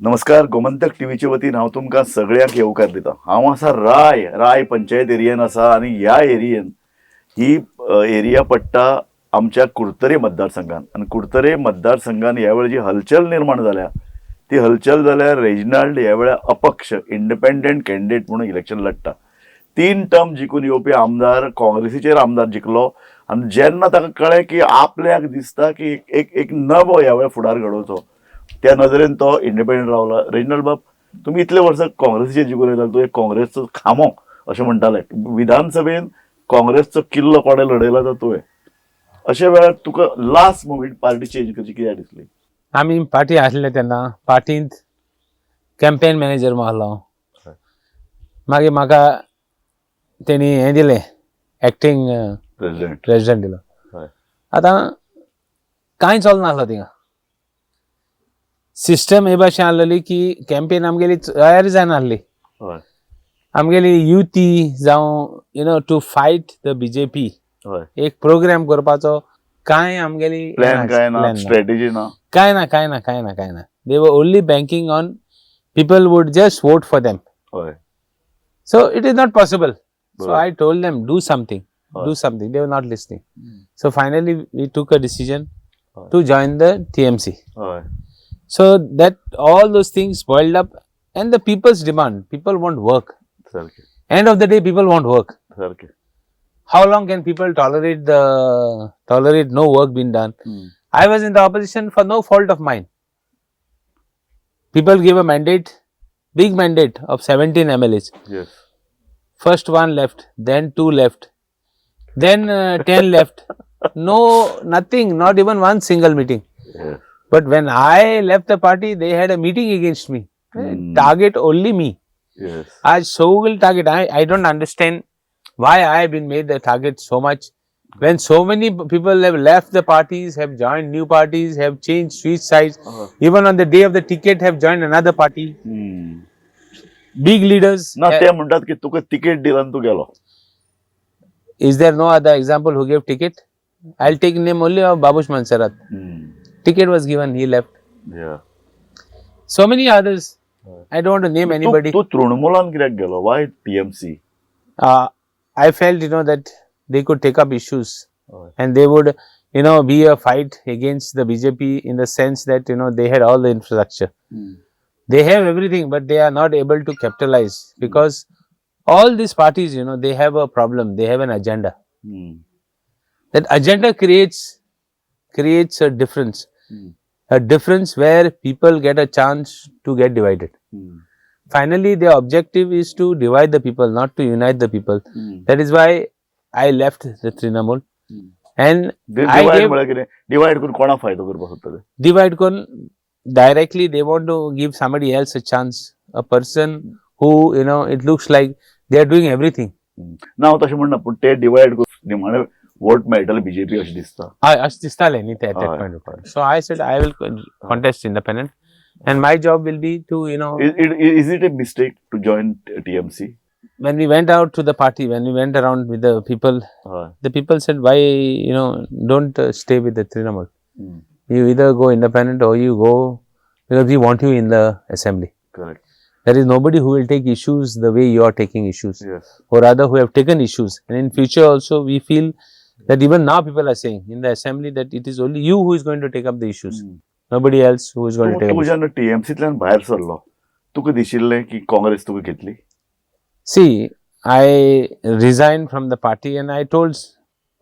नमस्कार. गोमंतक टीव्हीचे वतीन हांव तुमकां सगळ्यांक येवकार दिता. हांव आसा राय पंचायत एरियेन आसा आनी ह्या एरियेन ही एरिया पडटा आमच्या कुडतरे मतदारसंघान आनी कुडतरे मतदारसंघान ह्या वेळी जी हलचल निर्माण जाल्या ती हलचल जाल्यार रेजिनाल्ड ह्या वेळा अपक्ष इंडिपेंडंट कॅन्डिडेट म्हणून इलेक्शन लढटा. 3 टर्म जिखून येवपी आमदार काँग्रेसीचेर आमदार जिखलो आनी जेन्ना ताका कळ्ळें की आपल्याक दिसता की एक नवो ह्या वेळा फुडार घडोवचो त्या नजरेन तो इंडिपेंडंट रावला. रेजिनाल्ड बाब, तुम्ही इतले वर्सां काँग्रेसीचेर जिखून येता, तुवें काँग्रेसचो खामो अशें म्हणटाले. विधानसभेन काँग्रेसचो किल्लो कोणें लडयला तो तुवें. अशा वेळार तुका लास्ट मोमेंट पार्टी चेंज करची कित्याक दिसली? आमी पार्टी आसले तेन्ना पार्टींत कॅम्पेन मॅनेजर म्हणून आसलो. मागीर म्हाका तेणी हें दिलें, एक्टींग प्रेसिडेंट दिलो. आतां कांय चलनासलो थिंगा. सिस्टम हे भाशेन आसलेली की कॅम्पेन आमगेली तयारी जायना आसली. आमगेली युती जावं टू फायट द बीजेपी एक प्रोग्राम करपाचो कांय आमगेली स्ट्रॅटेजी ना, कांय ना. They were only banking on people would just vote for them. So it is not possible. So I told them, do something. They were not listening. So finally we took a decision to join the TMC. So that all those things boiled up, and the people's demand. People want work. End of the day, people want work. How long can people tolerate no work being done? I was in the opposition for no fault of mine. People gave a mandate, big mandate of 17 MLAs. First one left, then 2 left, then 10 left. No, nothing, not even one single meeting. But when I left the party, they had a meeting against me. Target only me. As sole target. I don't understand why I have been made the target so much. When so many people have left the parties, have joined new parties, have changed switch sides, even on the day of the ticket have joined another party. Big leaders. ना ते म्हणतात की तुका ticket दिला आणि तू गेलो. Is there no other example who gave ticket? I'll take name only of Babush Mansarat. Ticket was given, he left. So many others. I don't want to name anybody. तू तृणमूलान कित्याक गेलो? Why TMC? I felt that they could take up issues and they would be a fight against the BJP in the sense that they had all the infrastructure. They have everything, but they are not able to capitalize because all these parties, they have a problem. They have an agenda. That agenda creates a difference. A difference where people get a chance to get divided. Finally, their objective is to divide the people, not to unite the people. That is why I left the Trinamool. And divide करून कोणा फायदा करपाक सोदता? Divide करून directly they want to give somebody else a chance. A person who, it looks like they are doing everything. ना हांव तशें म्हणना, पूण ते डिवायड करून निमाणे वोट मेळटले बीजेपी अशें दिसता. अशें दिसतालें न्ही at that point of time. So I said I will contest independent. And my job will be to, Is it a mistake to join TMC? When we went out to the party, when we went around with the people said, why, don't stay with the Trinamool. You either go independent or you go, because we want you in the assembly. Correct. There is nobody who will take issues the way you are taking issues. Or rather who have taken issues. And in future also we feel that even now people are saying in the assembly that it is only you who is going to take up the issues. Nobody else who is going to take up. तू जेन्ना TMCंतल्यान भायर सरलो, तुका दिशिल्लें की काँग्रेस तुका घेतली? See, I resigned from the party and I told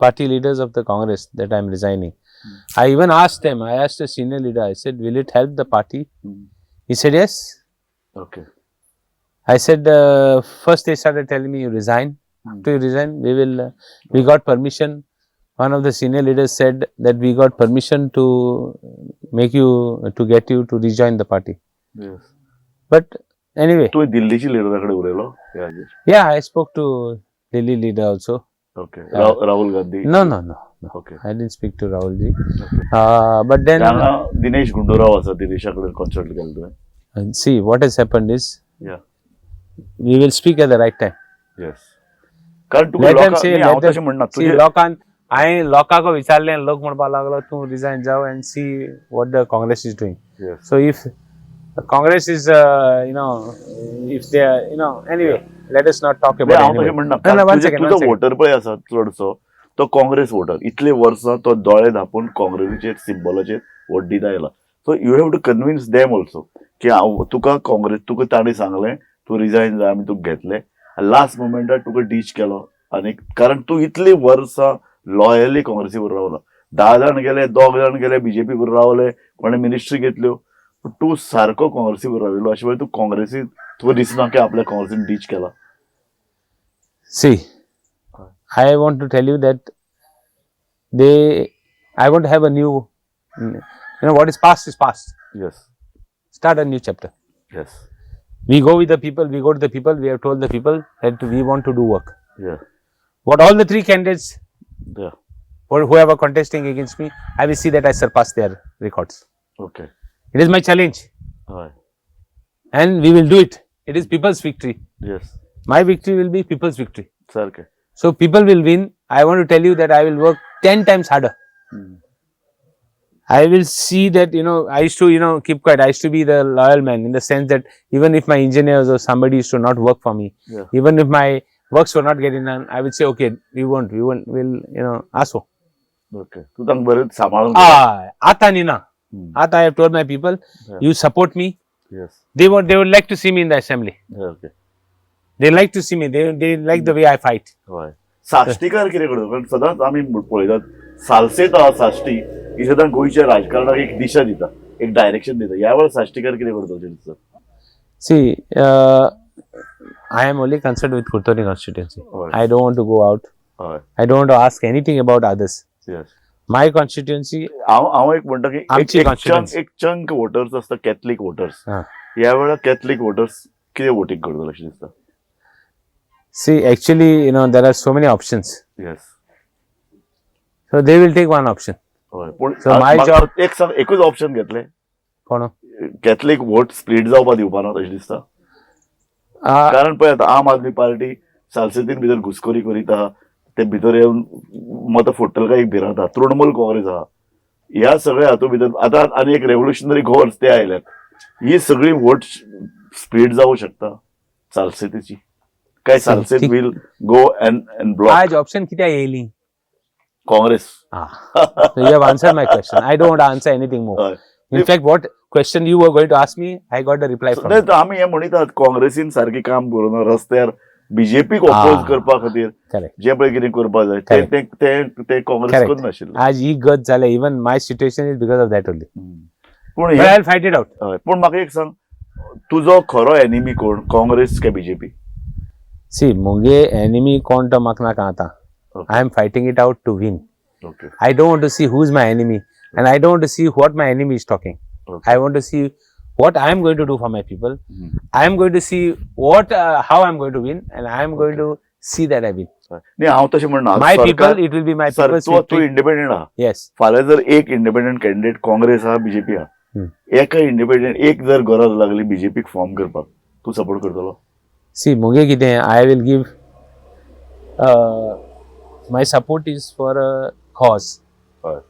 party leaders of the Congress that I am resigning. I even asked them, I asked a senior leader, I said, will it help the party? He said, yes. Okay. I said, first they started telling me you resign. After you resign, we got permission. One of the senior leaders said that we got permission to get you to rejoin the party. But anyway. तू दिल्लीची लीडराकडे उलयलो? Yeah, I spoke to Delhi leader also. Okay. Rahul Gandhi? No. Okay. I didn't speak to Rahul ji. But then Dinesh Gundurao आसा, दिनेशाकडे consult केलो तुवें? See, what has happened is, we will speak at the right time. Yes. कारण तुका हांव तशें म्हणना, तुजे लोकांक हांवें लोकांक विचारलें, लोक म्हणपाक लागलो तूं रिजायन जाव and see what the Congress is doing. So if Congress is, if they are, anyway, let us not talk about हांव तशें anybody. म्हणना No, no, one second, one तुजो second. वोटर पळय आसा चडसो तो काँग्रेस वोटर इतले वर्सां तो दोळे धापून काँग्रेसीचे सिंबलाचेर वोट दिता आयला so you have to convince them also की तुका काँग्रेस तुका ताणें सांगलें तूं रिजायन जाय आमी तुका घेतले लास्ट मोमेंटार तुका डीच केलो आनी कारण तूं इतली वर्सां लॉयली काँग्रेसी बरोबर रावला 10 जाण गेले 2 जाण गेले बीजेपी बरोबर रावले कोणे मिनिस्ट्री घेतल्यो पूण तूं सारको काँग्रेसी बरोबर राविल्लो अशे वेळी तूं काँग्रेसी तुका दिसना की आपल्या काँग्रेसीन डीच केला See, I want to tell you that I want to have a new, what is past is past. Yes Start a new chapter. Yes We go with the people, we go to the people, we have told the people that we want to do work. या What all the three candidates या or whoever contesting against me, I will see that I surpass their records. Okay It is my challenge हय and we will do it. It is people's victory. Yes My victory will be people's victory. सारकें So people will win. I want to tell you that I will work 10 times harder. I will see that, I used to, keep quiet. I used to be the loyal man in the sense that even if my engineers or somebody used to not work for me, Yeah. even if my works were not getting done, I would say, okay, we'll, aso. Okay तूं तांकां बरें सांबाळून Ata nina. Ata, I have told my people, Yeah. you support me. Yes They would like to see me in the assembly. Okay They like to see me. They like the way I fight. हय साश्टीकार कितें करता कारण सदांच आमी पळयतात सालसेत आहा साश्टी ही सदां गोंयच्या राजकारणाक एक दिशा दिता एक डायरेक्शन दिता ह्या वेळार साश्टीकार कितें करता अशें दिसता See, I am only concerned with Kurtoni constituency. Right. I don't want to go out. हय I don't want to ask anything about others. Yes My constituency, हांव एक म्हणटा की आमची constituency. एक चंक वोटर्स आसता कॅथलीक वोटर्स हा. ह्या वेळार कॅथलीक वोटर्स कितें वोटींग करतले अशें दिसता see, actually, there are so many options. Yes So they will take one option. हय पूण So my म्हाका job- एक सांग एकूच ऑप्शन घेतले कोण? कॅथलीक वोट स्प्लीट जावपा दिवपाना अशें दिसता कारण पळय आतां आम आदमी पार्टी सालसेतीन भितर घुसखोरी करीत आहा ते भितर येवन मतां फोडटले काय एक भिरांत आहा तृणमूल काँग्रेस आहा ह्या सगळ्या हातूंत भितर आतां आनी एक रेव्होल्युशनरी घोर्स ते आयल्यात ही सगळी वोट स्प्लीट जावं शकता सालसेतीची काय सालसेत ठीक. वील गो अँड ब्लॉक आज option किती येयली? Congress So you have answered my question. I don't want to answer anything more. हय. In fact, what question you were going to ask me, I got the reply from नाही you. तर आमी हे म्हणटात काँग्रेसीन सारकी काम करून रस्त्यार बीजेपीक ऑपोज करपा खातीर Correct. जे पळय कितें करपा जाय Correct. ते काँग्रेस Correct. करनाशिल्ले आज ही गत जाल्या. Even my situation is because of that only. पूण But hey I'll fight it out. हय पूण म्हाका एक सांग तुजो खरो एनिमी कोण काँग्रेस काय बीजेपी See, मुगे enemy कोण तो म्हाका नाका आतां. Okay. I am fighting it out to win. Okay I don't want to see who's my enemy, and I don't want to see what my enemy is talking. Okay. I want to see what I am going to do for my people. I am going to see how I am going to win, and I am going to see that I win. नाही हांव तशें म्हणना My people, it will be my people's तूं victory. Independent आहा Yes. फाल्यां जर एक independent candidate Congress आहा बीजेपी आहा एका इंडिपेंडंट एक जर गरज लागली बीजेपीक फॉर्म करपाक तूं सपोर्ट करतलो See, मुगे कितें I will give. My support is for a cause. हय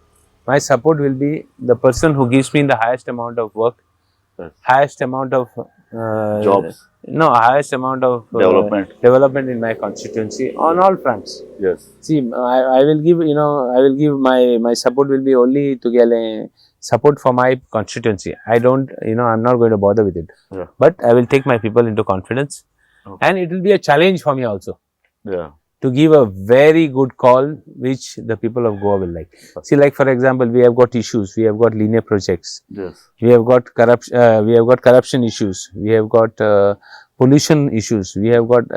My support will be the person who gives me the highest amount of work, Yes. highest amount of Jobs. No, highest amount of development in my constituency on all fronts. Yes See, I will give, I will give my support will be only to get a support for my constituency. I don't, I'm not going to bother with it. Yeah. But I will take my people into confidence, and it will be a challenge for me also या to give a very good call which the people of Goa will like. See, like for example, we have got issues. We have got linear projects. Yes We have got corruption issues. We have got pollution issues. We have got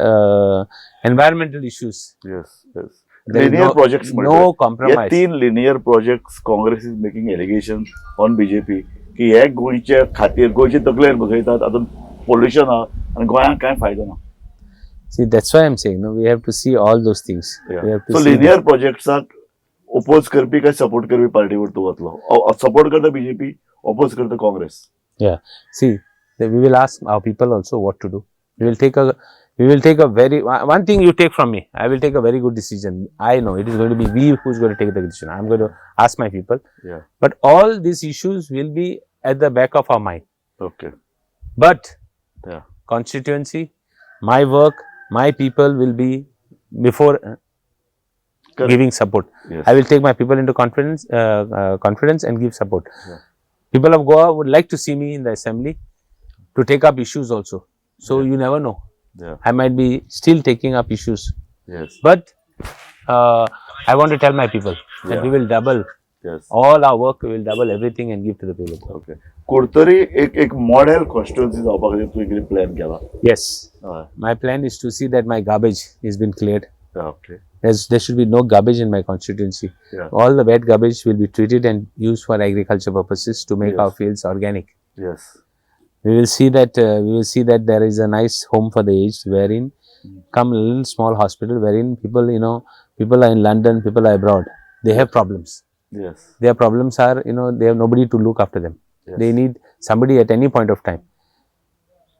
environmental issues. Yes yes There is linear projects no या compromise. 3 linear projects Congress is making allegation on BJP की हे गोंयच्या खातीर गोंयचे तकलेर बसयतात आतां pollution आहा आनी गोंयांक कांय फायदो ना See, that's why I'm saying, no, we have to see all those things. We have to so see linear प्रोजेक्ट्साक ओपोज करपी काय सपोर्ट करपी पार्टीवर तूं वतलो सपोर्ट करता बीजेपी ओपोज करता Congress Yeah. See, we will ask our people also what to do. We will take a very, one thing you take from me, I will take a very good decision. I know it is going to be we who's going to take the decision. I'm going to ask my people. Yeah. But all these issues will be at the back of our mind. Okay. But Yeah. constituency, my work, my people will be before Correct. giving support. Yes. I will take my people into confidence and give support. Yeah. People of Goa would like to see me in the assembly to take up issues also. So Yeah. you never know. Yeah. I might be still taking up issues. Yes. But I want to tell my people that Yeah. we will double Yes. all our work. We will double everything and give to the people. Okay. कुठतरी एक model constituency जावपाक खातीर तुवें कितें plan केला? Yes. हय. My plan is to see that my garbage is been cleared. Okay. There should be no garbage in my constituency. Yeah. All the wet garbage will be treated and used for agriculture purposes to make Yes. our fields organic. Yes. We will see that there is a nice home for the aged, wherein come a little small hospital, wherein people, people are in London, people are abroad. They have problems. Yes. Their problems are, they have nobody to look after them. Yes. They need somebody at any point of time.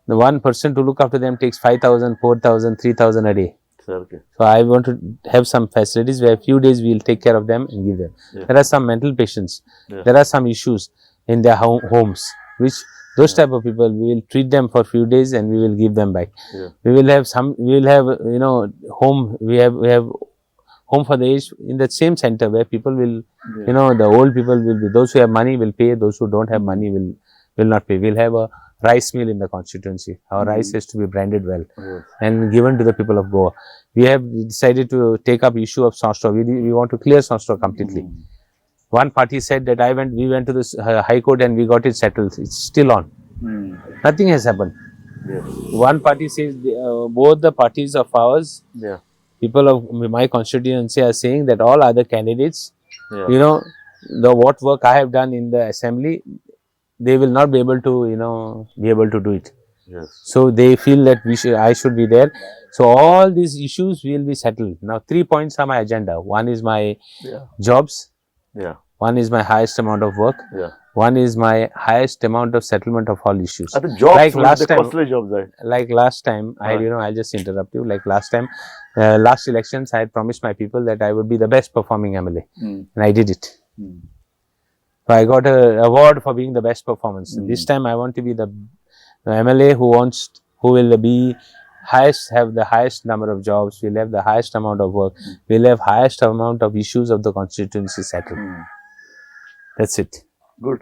The one person to look after them takes 5,000, 4,000, 3,000 a day. Sir, okay. So I want to have some facilities where few days we will take care of them and give them. Yeah. There are some mental patients. Yeah. There are some issues in their homes, which those type of people, we will treat them for few days and we will give them back. Yeah. We will have home. We have home for the aged in that same center where people will, the old people will be, those who have money will pay, those who don't have money will not pay. We'll have a rice mill in the constituency. Our rice has to be branded well and given to the people of Goa. We have decided to take up issue of Sanstraw. We want to clear Sanstraw completely. One party said that we went to this High Court and we got it settled. It's still on. Nothing has happened. Yes. One party says, both the parties of ours, Yeah. people of my constituency are saying that all other candidates, Yeah. the what work I have done in the assembly, they will not be able to, do it. Yes. So they feel that I should be there. So all these issues will be settled. Now 3 points are my agenda. One is my Yeah. jobs. Yeah. One is my highest amount of work. Yeah. One is my highest amount of settlement of all issues. आता jobs Like last म्हणजे time- कसले jobs आहे? Like last time, I'll just interrupt you. Like last time, last elections, I had promised my people that I would be the best performing MLA, and I did it. So I got an award for being the best performance. This time, I want to be the MLA who will be have the highest number of jobs. Will have the highest amount of work. Will have highest amount of issues of the constituency settled. That's it. Good.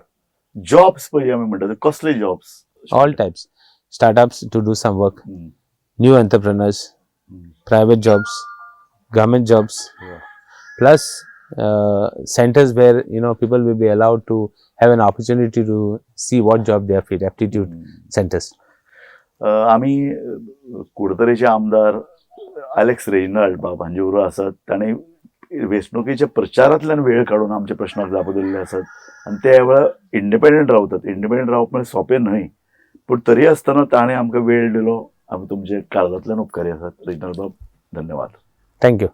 Jobs पळय आमी म्हणटा ते कसले jobs? All types, startups to do some work, new entrepreneurs, private jobs, government jobs, plus centers where people will be allowed to have an opportunity to see what job they are fit, aptitude centers. आम्ही कुडतरेचे आमदार Alex Reginald बाब हांचे बरोबर आसात. ताणें वेंचणुकेच्या प्रचारांतल्यान वेळ काडून आमचे प्रश्नाक जाप दिल्ले आसात आनी ते वेळार इंडिपेंडंट रावतात. इंडिपेंडंट रावप म्हणजे सोंपें न्हय, पूण तरी आसतना ताणें आमकां वेळ दिलो. आमी तुमचे काळजांतल्यान उपकारी आसात. रेजिनाल्ड बाब, धन्यवाद. Thank you.